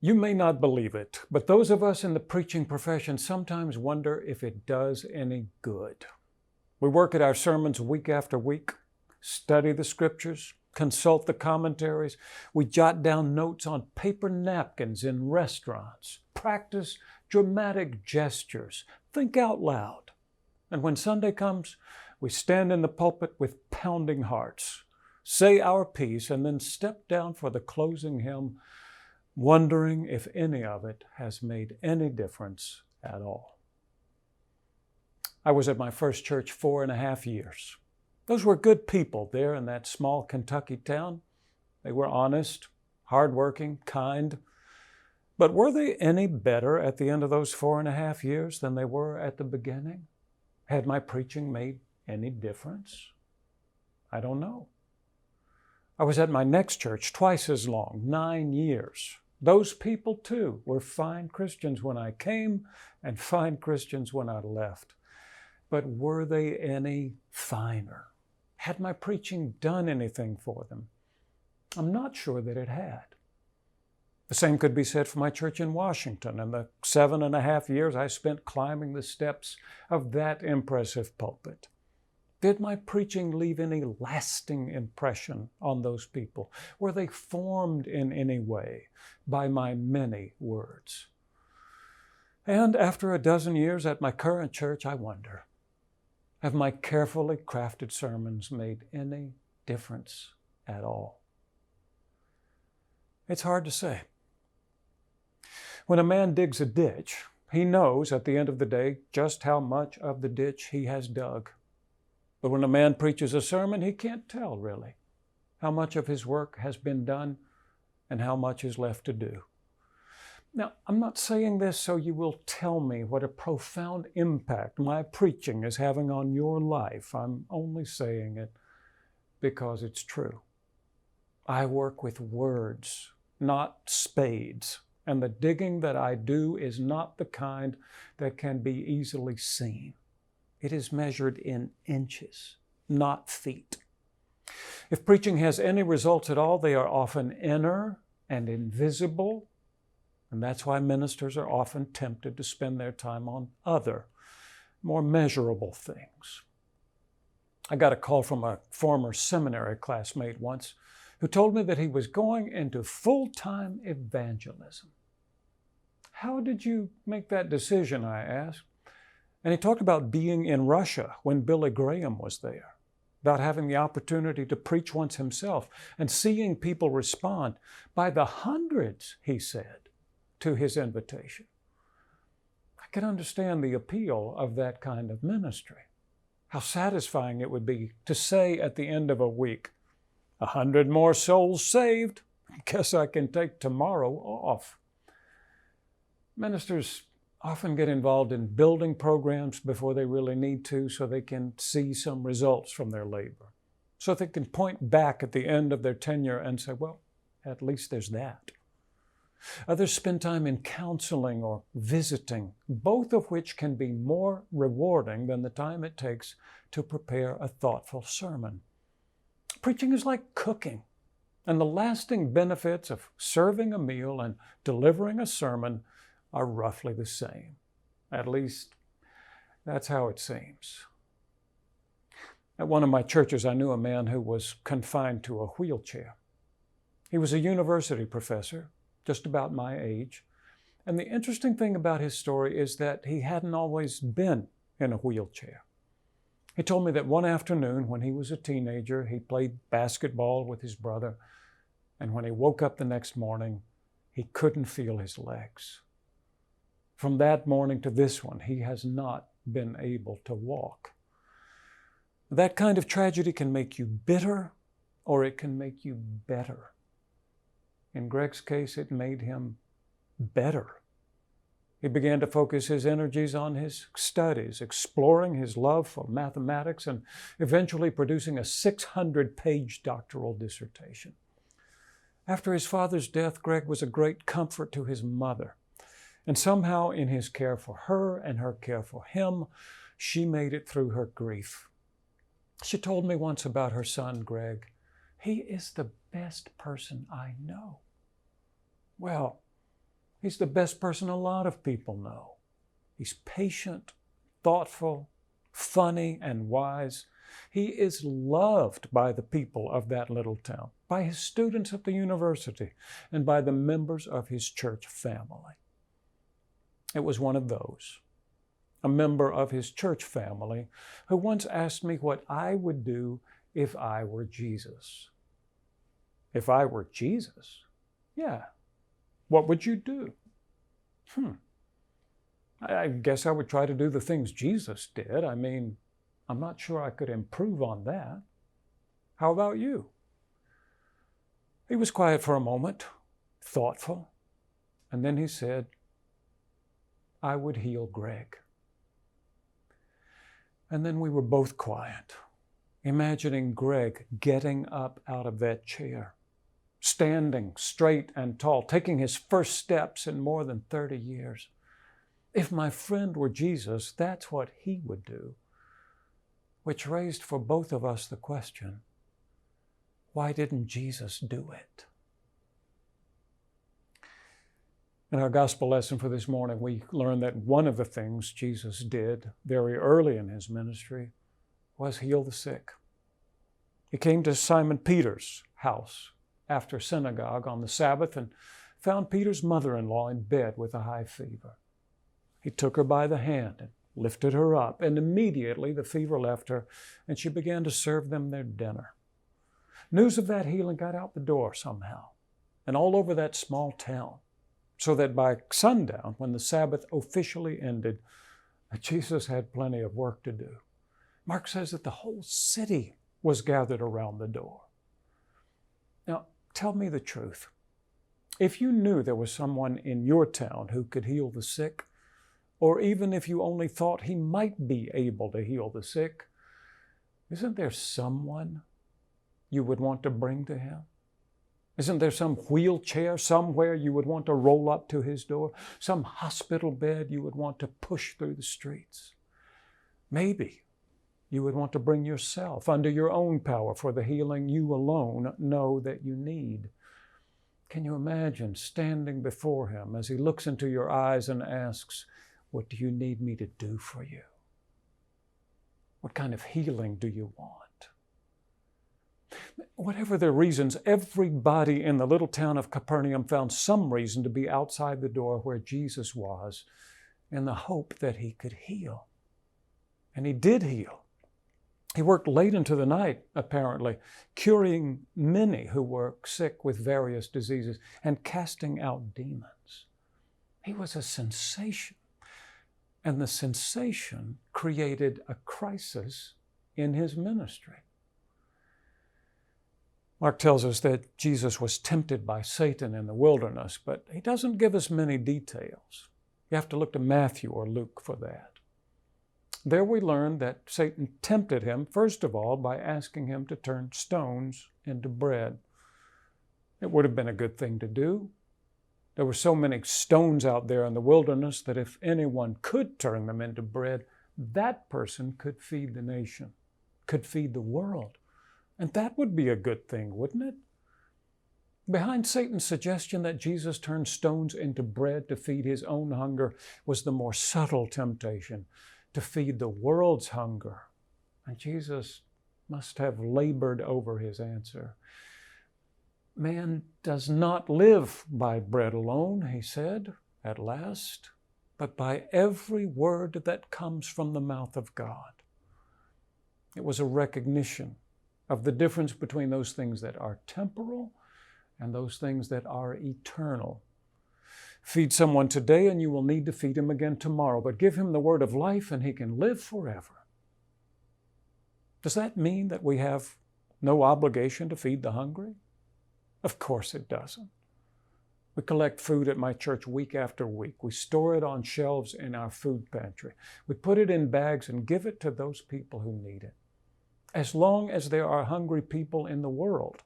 You may not believe it, but those of us in the preaching profession sometimes wonder if it does any good. We work at our sermons week after week, study the scriptures, consult the commentaries. We jot down notes on paper napkins in restaurants, practice dramatic gestures, think out loud. And when Sunday comes, we stand in the pulpit with pounding hearts, say our piece, and then step down for the closing hymn, wondering if any of it has made any difference at all. I was at my first church 4.5 years. Those were good people there in that small Kentucky town. They were honest, hardworking, kind. But were they any better at the end of those 4.5 years than they were at the beginning? Had my preaching made any difference? I don't know. I was at my next church twice as long, 9 years. Those people, too, were fine Christians when I came and fine Christians when I left. But were they any finer? Had my preaching done anything for them? I'm not sure that it had. The same could be said for my church in Washington and the 7.5 years I spent climbing the steps of that impressive pulpit. Did my preaching leave any lasting impression on those people? Were they formed in any way by my many words? And after a dozen years at my current church, I wonder, have my carefully crafted sermons made any difference at all? It's hard to say. When a man digs a ditch, he knows at the end of the day just how much of the ditch he has dug. But when a man preaches a sermon, he can't tell, really, how much of his work has been done and how much is left to do. Now, I'm not saying this so you will tell me what a profound impact my preaching is having on your life. I'm only saying it because it's true. I work with words, not spades, and the digging that I do is not the kind that can be easily seen. It is measured in inches, not feet. If preaching has any results at all, they are often inner and invisible, and that's why ministers are often tempted to spend their time on other, more measurable things. I got a call from a former seminary classmate once who told me that he was going into full-time evangelism. How did you make that decision, I asked? And he talked about being in Russia when Billy Graham was there, about having the opportunity to preach once himself and seeing people respond by the hundreds, he said, to his invitation. I can understand the appeal of that kind of ministry. How satisfying it would be to say at the end of a week, 100 more souls saved. Guess I can take tomorrow off. Ministers often get involved in building programs before they really need to so they can see some results from their labor. So they can point back at the end of their tenure and say, well, at least there's that. Others spend time in counseling or visiting, both of which can be more rewarding than the time it takes to prepare a thoughtful sermon. Preaching is like cooking, and the lasting benefits of serving a meal and delivering a sermon are roughly the same. At least, that's how it seems. At one of my churches, I knew a man who was confined to a wheelchair. He was a university professor, just about my age. And the interesting thing about his story is that he hadn't always been in a wheelchair. He told me that one afternoon when he was a teenager, he played basketball with his brother. And when he woke up the next morning, he couldn't feel his legs. From that morning to this one, he has not been able to walk. That kind of tragedy can make you bitter, or it can make you better. In Greg's case, it made him better. He began to focus his energies on his studies, exploring his love for mathematics, and eventually producing a 600-page doctoral dissertation. After his father's death, Greg was a great comfort to his mother. And somehow in his care for her and her care for him, she made it through her grief. She told me once about her son, Greg. He is the best person I know. Well, He's the best person a lot of people know. He's patient, thoughtful, funny, and wise. He is loved by the people of that little town, by his students at the university, and by the members of his church family. It was one of those, a member of his church family, who once asked me what I would do if I were Jesus. If I were Jesus? Yeah. What would you do? I guess I would try to do the things Jesus did. I mean, I'm not sure I could improve on that. How about you? He was quiet for a moment, thoughtful, and then he said, I would heal Greg. And then we were both quiet, imagining Greg getting up out of that chair, standing straight and tall, taking his first steps in more than 30 years. If my friend were Jesus, that's what he would do, which raised for both of us the question, why didn't Jesus do it? In our gospel lesson for this morning, we learned that one of the things Jesus did very early in his ministry was heal the sick. He came to Simon Peter's house after synagogue on the Sabbath and found Peter's mother-in-law in bed with a high fever. He took her by the hand and lifted her up, and immediately the fever left her, and she began to serve them their dinner. News of that healing got out the door somehow, and all over that small town, so that by sundown, when the Sabbath officially ended, Jesus had plenty of work to do. Mark says that the whole city was gathered around the door. Now, tell me the truth. If you knew there was someone in your town who could heal the sick, or even if you only thought he might be able to heal the sick, isn't there someone you would want to bring to him? Isn't there some wheelchair somewhere you would want to roll up to his door? Some hospital bed you would want to push through the streets? Maybe you would want to bring yourself under your own power for the healing you alone know that you need. Can you imagine standing before him as he looks into your eyes and asks, what do you need me to do for you? What kind of healing do you want? Whatever the reasons, everybody in the little town of Capernaum found some reason to be outside the door where Jesus was in the hope that he could heal. And he did heal. He worked late into the night, apparently, curing many who were sick with various diseases and casting out demons. He was a sensation. And the sensation created a crisis in his ministry. Mark tells us that Jesus was tempted by Satan in the wilderness, but he doesn't give us many details. You have to look to Matthew or Luke for that. There we learn that Satan tempted him, first of all, by asking him to turn stones into bread. It would have been a good thing to do. There were so many stones out there in the wilderness that if anyone could turn them into bread, that person could feed the nation, could feed the world. And that would be a good thing, wouldn't it? Behind Satan's suggestion that Jesus turned stones into bread to feed his own hunger was the more subtle temptation to feed the world's hunger. And Jesus must have labored over his answer. Man does not live by bread alone, he said at last, but by every word that comes from the mouth of God. It was a recognition of the difference between those things that are temporal and those things that are eternal. Feed someone today and you will need to feed him again tomorrow, but give him the word of life and he can live forever. Does that mean that we have no obligation to feed the hungry? Of course it doesn't. We collect food at my church week after week. We store it on shelves in our food pantry. We put it in bags and give it to those people who need it. As long as there are hungry people in the world,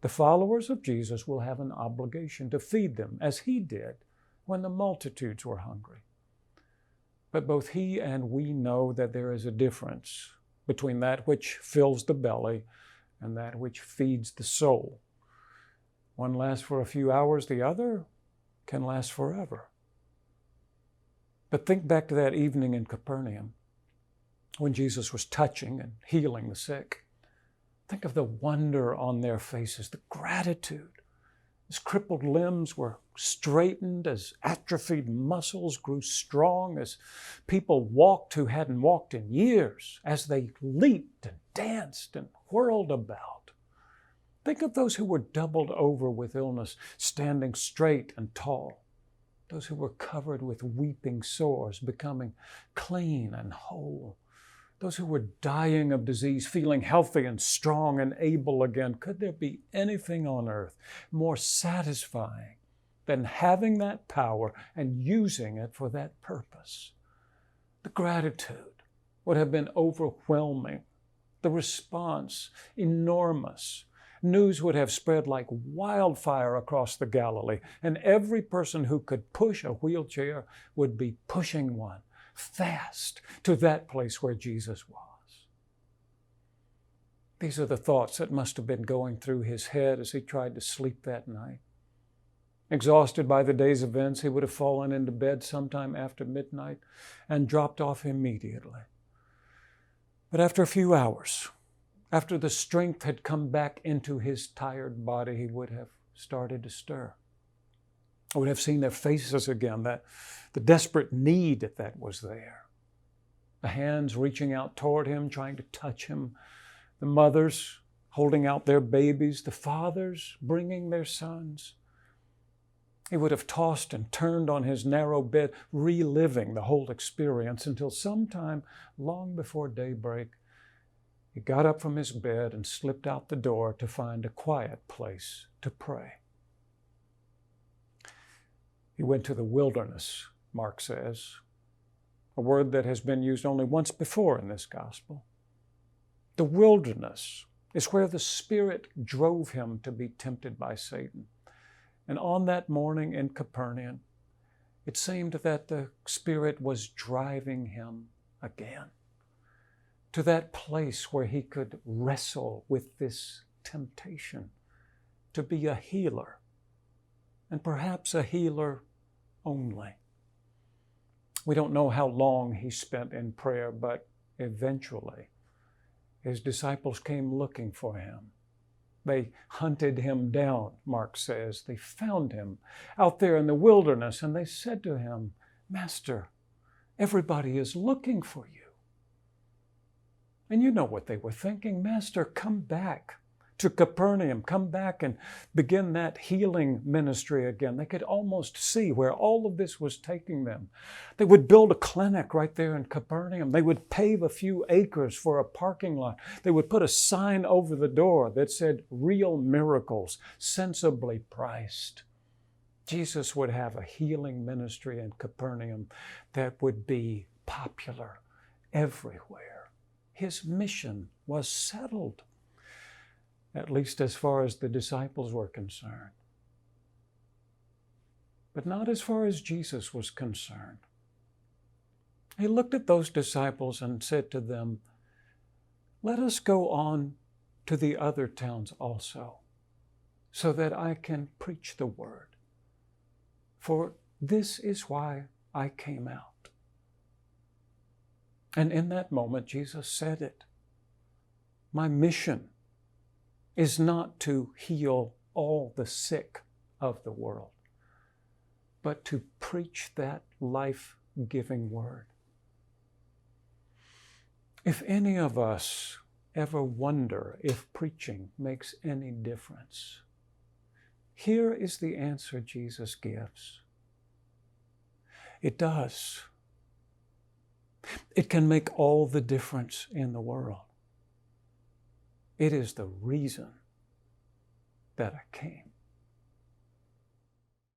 the followers of Jesus will have an obligation to feed them, as he did when the multitudes were hungry. But both he and we know that there is a difference between that which fills the belly and that which feeds the soul. One lasts for a few hours, the other can last forever. But think back to that evening in Capernaum when Jesus was touching and healing the sick. Think of the wonder on their faces, the gratitude. As crippled limbs were straightened, as atrophied muscles grew strong, as people walked who hadn't walked in years, as they leaped and danced and whirled about. Think of those who were doubled over with illness, standing straight and tall. Those who were covered with weeping sores, becoming clean and whole. Those who were dying of disease, feeling healthy and strong and able again. Could there be anything on earth more satisfying than having that power and using it for that purpose? The gratitude would have been overwhelming. The response, enormous. News would have spread like wildfire across the Galilee, and every person who could push a wheelchair would be pushing one fast to that place where Jesus was. These are the thoughts that must have been going through his head as he tried to sleep that night. Exhausted by the day's events, he would have fallen into bed sometime after midnight and dropped off immediately. But after a few hours, after the strength had come back into his tired body, he would have started to stir. I would have seen their faces again, that the desperate need that was there. The hands reaching out toward him, trying to touch him. The mothers holding out their babies. The fathers bringing their sons. He would have tossed and turned on his narrow bed, reliving the whole experience until sometime long before daybreak, he got up from his bed and slipped out the door to find a quiet place to pray. He went to the wilderness, Mark says, a word that has been used only once before in this gospel. The wilderness is where the Spirit drove him to be tempted by Satan. And on that morning in Capernaum, it seemed that the Spirit was driving him again to that place where he could wrestle with this temptation to be a healer, and perhaps a healer only. We don't know how long he spent in prayer, but eventually his disciples came looking for him. They hunted him down, Mark says. They found him out there in the wilderness, and they said to him, "Master, everybody is looking for you." And you know what they were thinking. "Master, come back to Capernaum. Come back and begin that healing ministry again." They could almost see where all of this was taking them. They would build a clinic right there in Capernaum. They would pave a few acres for a parking lot. They would put a sign over the door that said, "Real miracles, sensibly priced." Jesus would have a healing ministry in Capernaum that would be popular everywhere. His mission was settled, at least as far as the disciples were concerned. But not as far as Jesus was concerned. He looked at those disciples and said to them, "Let us go on to the other towns also, so that I can preach the word. For this is why I came out." And in that moment, Jesus said it. My mission is not to heal all the sick of the world, but to preach that life-giving word. If any of us ever wonder if preaching makes any difference, here is the answer Jesus gives. It does. It can make all the difference in the world. It is the reason that I came.